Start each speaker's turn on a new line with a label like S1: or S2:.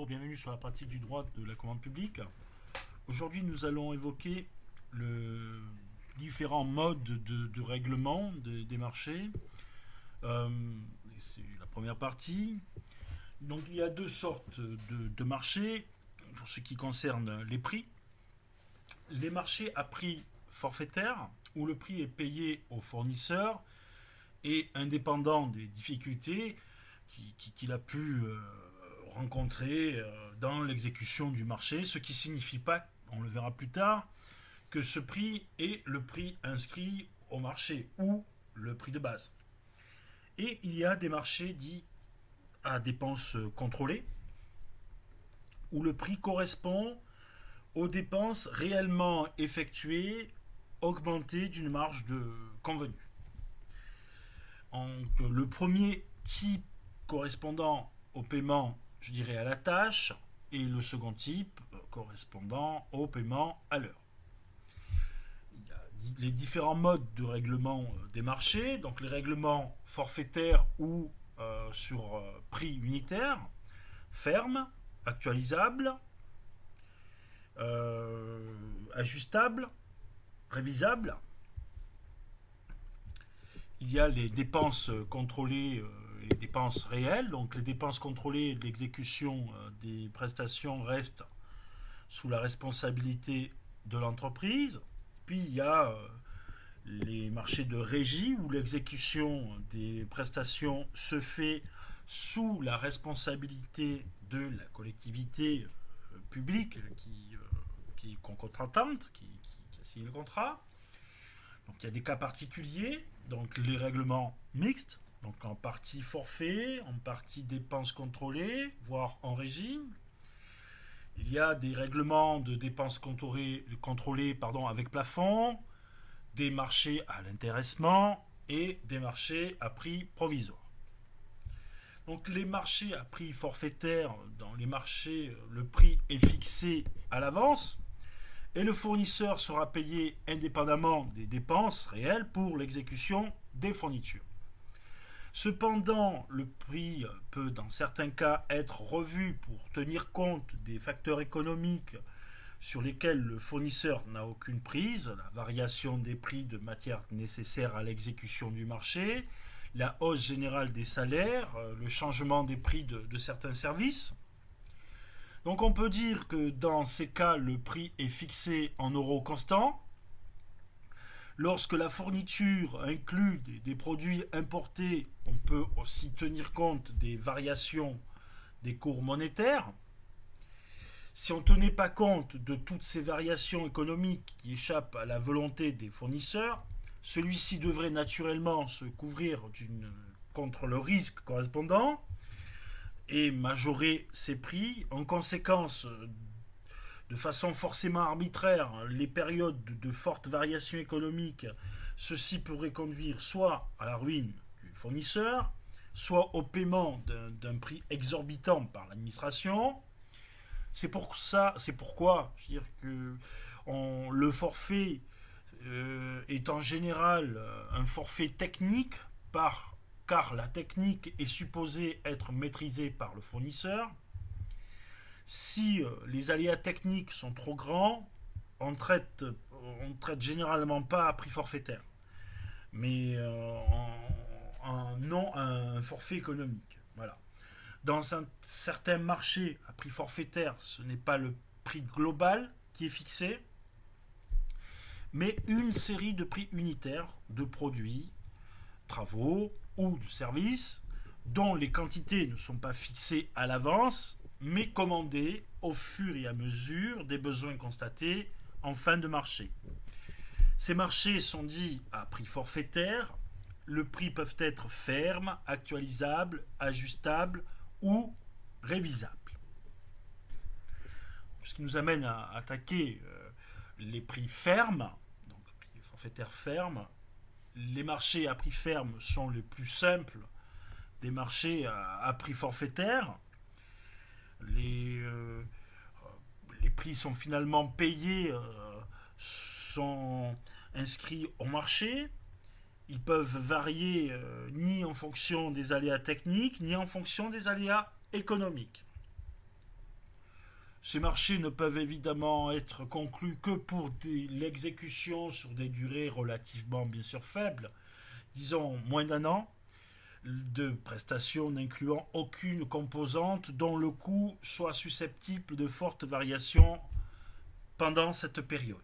S1: Bonjour, bienvenue sur la pratique du droit de la commande publique. Aujourd'hui, nous allons évoquer les différents modes de règlement des marchés. Euh, C'est la première partie. Donc, il y a deux sortes de marchés pour ce qui concerne les prix. Les marchés à prix forfaitaire, où le prix est payé au fournisseur et indépendant des difficultés qu'il a pu rencontrer dans l'exécution du marché, ce qui ne signifie pas, on le verra plus tard, que ce prix est le prix inscrit au marché ou le prix de base. Et il y a des marchés dits à dépenses contrôlées, où le prix correspond aux dépenses réellement effectuées, augmentées d'une marge de convenue. Le premier type correspondant au paiement, je dirais à la tâche, et le second type correspondant au paiement à l'heure. Il y a les différents modes de règlement des marchés, donc les règlements forfaitaires ou sur prix unitaire, ferme, actualisable, ajustable, révisable. Il y a les dépenses contrôlées et les dépenses réelles. Donc les dépenses contrôlées, l'exécution des prestations reste sous la responsabilité de l'entreprise. Puis il y a les marchés de régie où l'exécution des prestations se fait sous la responsabilité de la collectivité publique qui est contractante, qui a signé le contrat. Donc il y a des cas particuliers, donc les règlements mixtes, donc en partie forfait, en partie dépenses contrôlées, voire en régime. Il y a des règlements de dépenses contrôlées avec plafond, des marchés à l'intéressement et des marchés à prix provisoire. Donc les marchés à prix forfaitaire, dans les marchés, le prix est fixé à l'avance et le fournisseur sera payé indépendamment des dépenses réelles pour l'exécution des fournitures. Cependant, le prix peut dans certains cas être revu pour tenir compte des facteurs économiques sur lesquels le fournisseur n'a aucune prise, la variation des prix de matières nécessaires à l'exécution du marché, la hausse générale des salaires, le changement des prix de certains services. Donc on peut dire que dans ces cas, le prix est fixé en euros constants. Lorsque la fourniture inclut des produits importés, on peut aussi tenir compte des variations des cours monétaires. Si on ne tenait pas compte de toutes ces variations économiques qui échappent à la volonté des fournisseurs, celui-ci devrait naturellement se couvrir contre le risque correspondant et majorer ses prix. En conséquence, de façon forcément arbitraire, les périodes de forte variation économique, ceci pourrait conduire soit à la ruine du fournisseur, soit au paiement d'un prix exorbitant par l'administration. C'est pourquoi je veux dire que le forfait est en général un forfait technique car la technique est supposée être maîtrisée par le fournisseur. Si les aléas techniques sont trop grands, on traite, on traite généralement pas à prix forfaitaire, mais non un forfait économique. Voilà. Dans certains marchés à prix forfaitaire, ce n'est pas le prix global qui est fixé, mais une série de prix unitaires de produits, travaux ou de services dont les quantités ne sont pas fixées à l'avance, mais commandées au fur et à mesure des besoins constatés en fin de marché. Ces marchés sont dits à prix forfaitaire. Le prix peuvent être ferme, actualisable, ajustable ou révisable. Ce qui nous amène à attaquer les prix fermes, donc prix forfaitaire ferme. Les marchés à prix ferme sont les plus simples des marchés à prix forfaitaire. Les, euh, les prix sont finalement payés, sont inscrits au marché. Ils peuvent varier ni en fonction des aléas techniques, ni en fonction des aléas économiques. Ces marchés ne peuvent évidemment être conclus que pour l'exécution sur des durées relativement bien sûr faibles, disons moins d'un an, de prestations n'incluant aucune composante dont le coût soit susceptible de fortes variations pendant cette période.